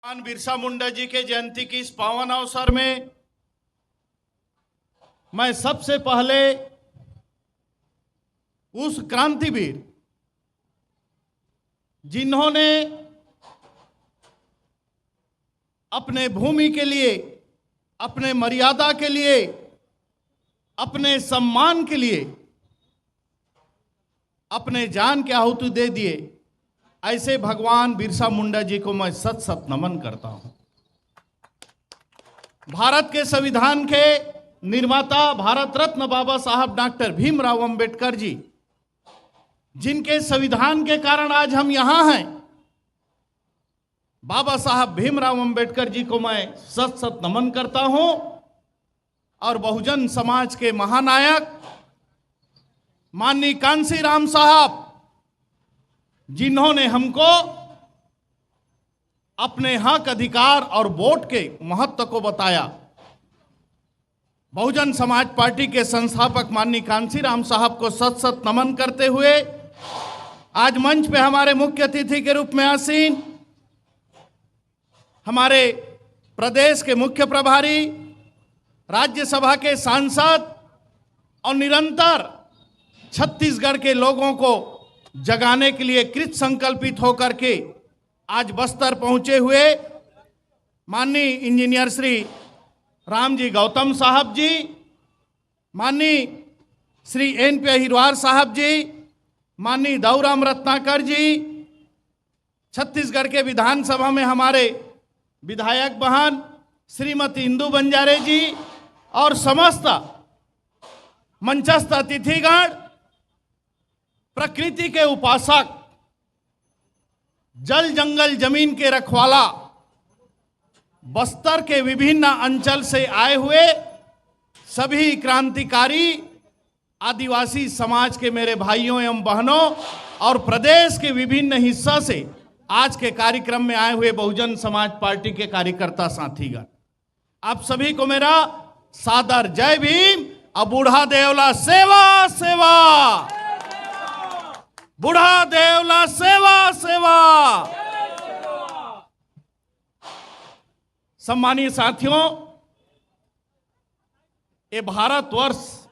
भगवान बिरसा मुंडा जी के जयंती की इस पावन अवसर में मैं सबसे पहले उस क्रांतिवीर जिन्होंने अपने भूमि के लिए, अपने मर्यादा के लिए, अपने सम्मान के लिए अपने जान की आहुति दे दिए, ऐसे भगवान बिरसा मुंडा जी को मैं सत सत नमन करता हूं। भारत के संविधान के निर्माता भारत रत्न बाबा साहब डॉक्टर भीमराव अंबेडकर जी, जिनके संविधान के कारण आज हम यहां हैं, बाबा साहब भीमराव अंबेडकर जी को मैं सत सत नमन करता हूं। और बहुजन समाज के महानायक माननीय कांशीराम साहब, जिन्होंने हमको अपने हक, अधिकार और वोट के महत्व को बताया, बहुजन समाज पार्टी के संस्थापक माननीय कांशीराम साहब को सत सत नमन करते हुए आज मंच पे हमारे मुख्य अतिथि के रूप में आसीन हमारे प्रदेश के मुख्य प्रभारी, राज्यसभा के सांसद और निरंतर छत्तीसगढ़ के लोगों को जगाने के लिए कृत संकल्पित होकर के आज बस्तर पहुंचे हुए माननीय इंजीनियर श्री रामजी गौतम साहब जी, माननीय श्री एन.पी. अहिरवार साहब जी, माननीय दाऊराम रत्नाकर जी, छत्तीसगढ़ के विधानसभा में हमारे विधायक बहन श्रीमती इंदू बंजारे जी और समस्त मंचस्थ अतिथिगण, प्रकृति के उपासक, जल जंगल जमीन के रखवाला, बस्तर के विभिन्न अंचल से आए हुए सभी क्रांतिकारी आदिवासी समाज के मेरे भाइयों एवं बहनों और प्रदेश के विभिन्न हिस्सा से आज के कार्यक्रम में आए हुए बहुजन समाज पार्टी के कार्यकर्ता साथीगण, आप सभी को मेरा सादर जय भीम। और बूढ़ा देवला सेवा सेवा, बूढ़ा देवला सेवा सेवा। सम्मानीय साथियों, ये भारतवर्ष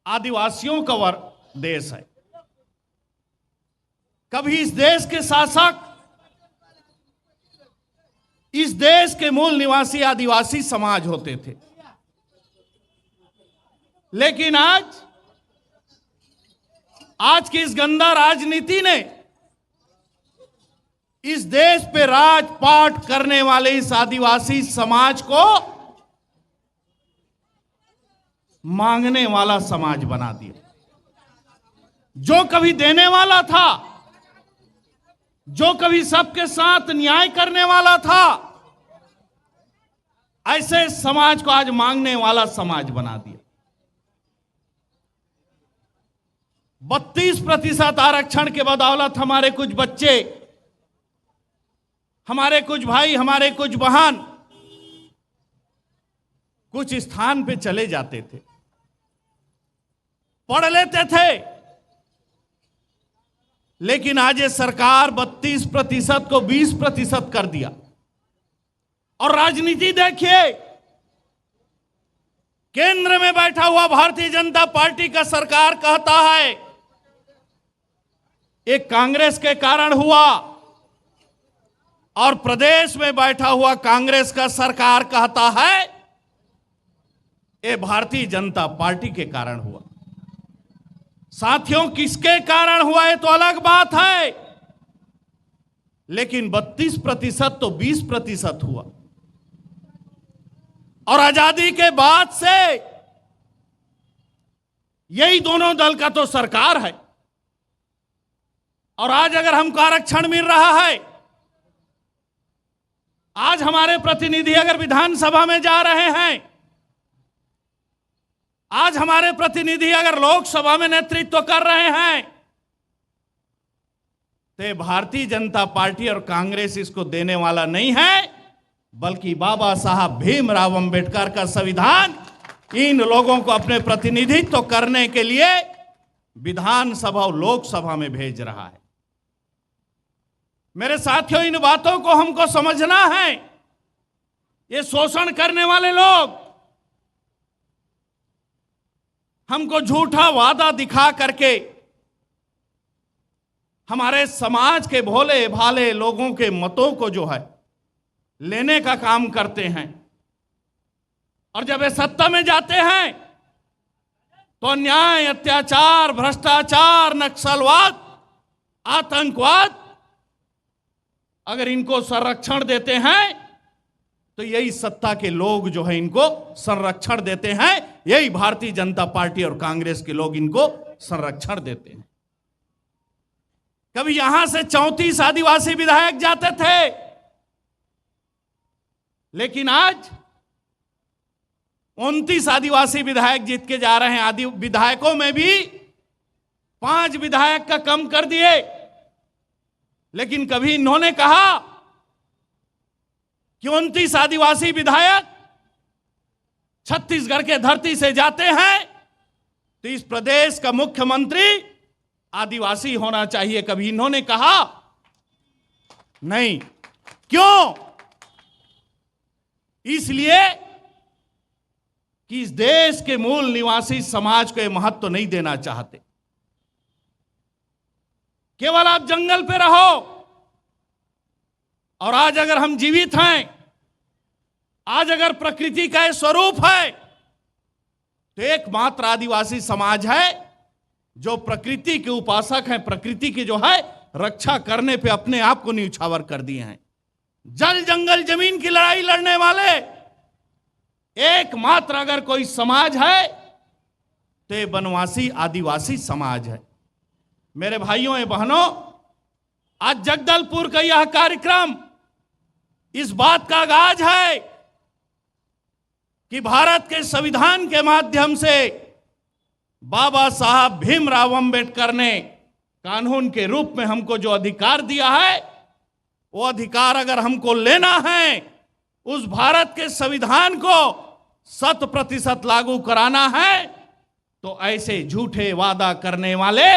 आदिवासियों का देश है। कभी इस देश के शासक, इस देश के मूल निवासी आदिवासी समाज होते थे, लेकिन आज की इस गंदा राजनीति ने इस देश पे राजपाट करने वाले इस आदिवासी समाज को मांगने वाला समाज बना दिया। जो कभी देने वाला था, जो कभी सबके साथ न्याय करने वाला था, ऐसे समाज को आज मांगने वाला समाज बना दिया। 32% आरक्षण के बदौलत हमारे कुछ बच्चे, हमारे कुछ भाई, हमारे कुछ बहन कुछ स्थान पे चले जाते थे, पढ़ लेते थे, लेकिन आज ये सरकार 32% को 20% कर दिया। और राजनीति देखिए, केंद्र में बैठा हुआ भारतीय जनता पार्टी का सरकार कहता है ये कांग्रेस के कारण हुआ, और प्रदेश में बैठा हुआ कांग्रेस का सरकार कहता है ये भारतीय जनता पार्टी के कारण हुआ। साथियों, किसके कारण हुआ ये तो अलग बात है, लेकिन 32% तो 20% हुआ। और आजादी के बाद से यही दोनों दल का तो सरकार है। और आज अगर हमको आरक्षण मिल रहा है, आज हमारे प्रतिनिधि अगर विधानसभा में जा रहे हैं, आज हमारे प्रतिनिधि अगर लोकसभा में नेतृत्व कर रहे हैं, तो भारतीय जनता पार्टी और कांग्रेस इसको देने वाला नहीं है, बल्कि बाबा साहब भीमराव अंबेडकर का संविधान इन लोगों को अपने प्रतिनिधित्व करने के लिए विधानसभा और लोकसभा में भेज रहा है। मेरे साथियों, इन बातों को हमको समझना है। ये शोषण करने वाले लोग हमको झूठा वादा दिखा करके हमारे समाज के भोले भाले लोगों के मतों को जो है लेने का काम करते हैं, और जब वे सत्ता में जाते हैं तो अन्याय, अत्याचार, भ्रष्टाचार, नक्सलवाद, आतंकवाद अगर इनको संरक्षण देते हैं तो यही सत्ता के लोग जो है इनको संरक्षण देते हैं, यही भारतीय जनता पार्टी और कांग्रेस के लोग इनको संरक्षण देते हैं। कभी यहां से 34 आदिवासी विधायक जाते थे, लेकिन आज 29 आदिवासी विधायक जीत के जा रहे हैं। आदि विधायकों में भी 5 विधायक का कम कर दिए, लेकिन कभी इन्होंने कहा कि 29 आदिवासी विधायक छत्तीसगढ़ के धरती से जाते हैं तो इस प्रदेश का मुख्यमंत्री आदिवासी होना चाहिए। कभी इन्होंने कहा नहीं। क्यों? इसलिए कि इस देश के मूल निवासी समाज को महत्व नहीं देना चाहते। केवल आप जंगल पे रहो, और आज अगर हम जीवित हैं, आज अगर प्रकृति का स्वरूप है, तो एकमात्र आदिवासी समाज है जो प्रकृति के उपासक हैं, प्रकृति की जो है रक्षा करने पे अपने आप को न्यौछावर कर दिए हैं। जल जंगल जमीन की लड़ाई लड़ने वाले एकमात्र अगर कोई समाज है तो ये वनवासी आदिवासी समाज है। मेरे भाइयों एवं बहनों, आज जगदलपुर का यह कार्यक्रम इस बात का आगाज है कि भारत के संविधान के माध्यम से बाबा साहब भीमराव अंबेडकर ने कानून के रूप में हमको जो अधिकार दिया है, वो अधिकार अगर हमको लेना है, उस भारत के संविधान को 100% लागू कराना है, तो ऐसे झूठे वादा करने वाले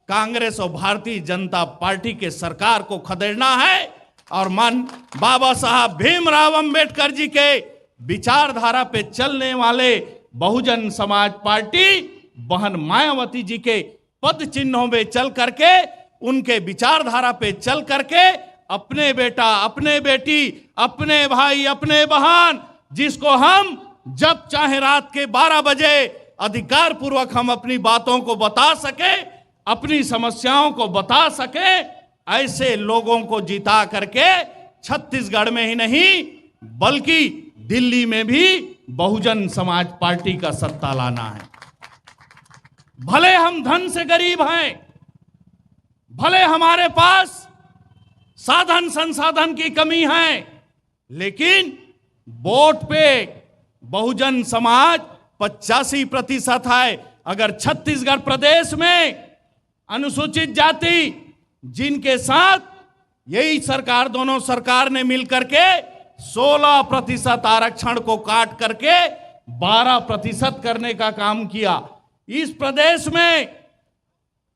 कांग्रेस और भारतीय जनता पार्टी के सरकार को खदेड़ना है। और बाबा साहब भीमराव अंबेडकर जी के विचारधारा पे चलने वाले बहुजन समाज पार्टी बहन मायावती जी के पद चिन्हों में चल करके, उनके विचारधारा पे चल करके अपने बेटा, अपने बेटी, अपने भाई, अपने बहन, जिसको हम जब चाहे रात के 12 बजे अधिकार पूर्वक हम अपनी बातों को बता सके, अपनी समस्याओं को बता सके, ऐसे लोगों को जिता करके छत्तीसगढ़ में ही नहीं बल्कि दिल्ली में भी बहुजन समाज पार्टी का सत्ता लाना है। भले हम धन से गरीब हैं, भले हमारे पास साधन संसाधन की कमी है, लेकिन वोट पे बहुजन समाज 85% है। अगर छत्तीसगढ़ प्रदेश में अनुसूचित जाति, जिनके साथ यही सरकार, दोनों सरकार ने मिलकर के 16% आरक्षण को काट करके 12% करने का काम किया, इस प्रदेश में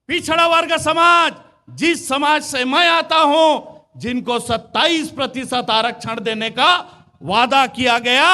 पिछड़ा वर्ग समाज, जिस समाज से मैं आता हूं, जिनको 27% आरक्षण देने का वादा किया गया,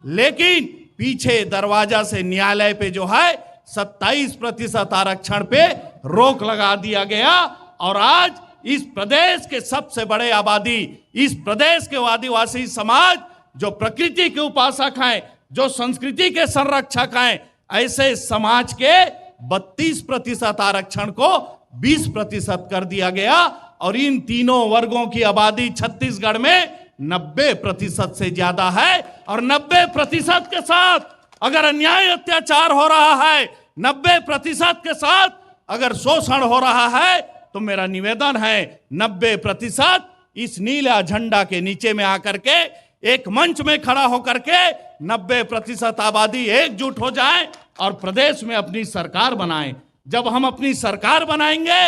लेकिन पीछे दरवाजा से न्यायालय पे जो है 27% आरक्षण पे रोक लगा दिया गया। और आज इस प्रदेश के सबसे बड़े आबादी, इस प्रदेश के आदिवासी समाज जो प्रकृति के उपासक हैं, जो संस्कृति के संरक्षक हैं, ऐसे समाज के 32% आरक्षण को 20% कर दिया गया। और इन तीनों वर्गों की आबादी छत्तीसगढ़ में 90% से ज्यादा है। और 90% के साथ अगर अन्याय अत्याचार हो रहा है, 90% के साथ अगर शोषण हो रहा है, तो मेरा निवेदन है 90% इस नीला झंडा के नीचे में आकर के एक मंच में खड़ा होकर के 90% आबादी एकजुट हो जाए और प्रदेश में अपनी सरकार बनाएं। जब हम अपनी सरकार बनाएंगे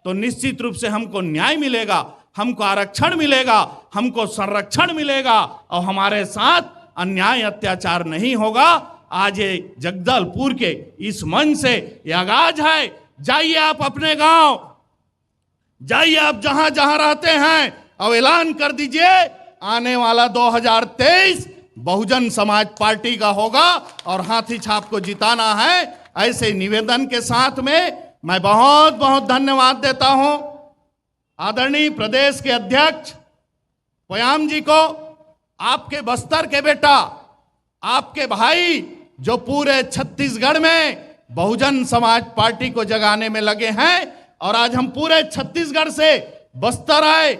तो निश्चित रूप से हमको न्याय मिलेगा, हमको आरक्षण मिलेगा, हमको संरक्षण मिलेगा और हमारे साथ अन्याय अत्याचार नहीं होगा। आज ये जगदलपुर के इस मंच से ये आगाज है, जाइए आप अपने गांव, जाइए आप जहां जहां रहते हैं, अब ऐलान कर दीजिए आने वाला 2023 बहुजन समाज पार्टी का होगा और हाथी छाप को जिताना है। ऐसे निवेदन के साथ में मैं बहुत बहुत धन्यवाद देता हूं आदरणीय प्रदेश के अध्यक्ष पयाम जी को, आपके बस्तर के बेटा, आपके भाई जो पूरे छत्तीसगढ़ में बहुजन समाज पार्टी को जगाने में लगे हैं। और आज हम पूरे छत्तीसगढ़ से बस्तर आए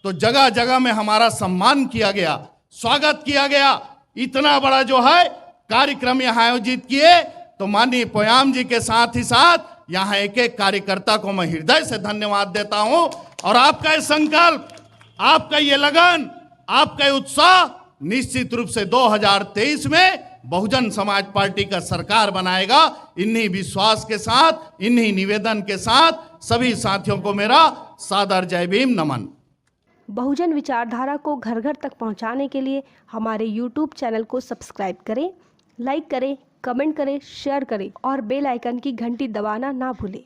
तो जगह जगह में हमारा सम्मान किया गया, स्वागत किया गया। इतना बड़ा जो है कार्यक्रम यहाँ आयोजित किए तो माननीय पयाम जी के साथ ही साथ यहाँ एक एक कार्यकर्ता को मैं हृदय से धन्यवाद देता हूं। और आपका ये संकल्प, आपका ये लगन, आपका ये उत्साह निश्चित रूप से 2023 में बहुजन समाज पार्टी का सरकार बनाएगा। इन्हीं विश्वास के साथ, इन्हीं निवेदन के साथ सभी साथियों को मेरा सादर जय भीम नमन। बहुजन विचारधारा को घर घर तक पहुंचाने के लिए हमारे YouTube चैनल को सब्सक्राइब करें, लाइक करें, कमेंट करें, शेयर करें और बेल आइकन की घंटी दबाना ना भूलें।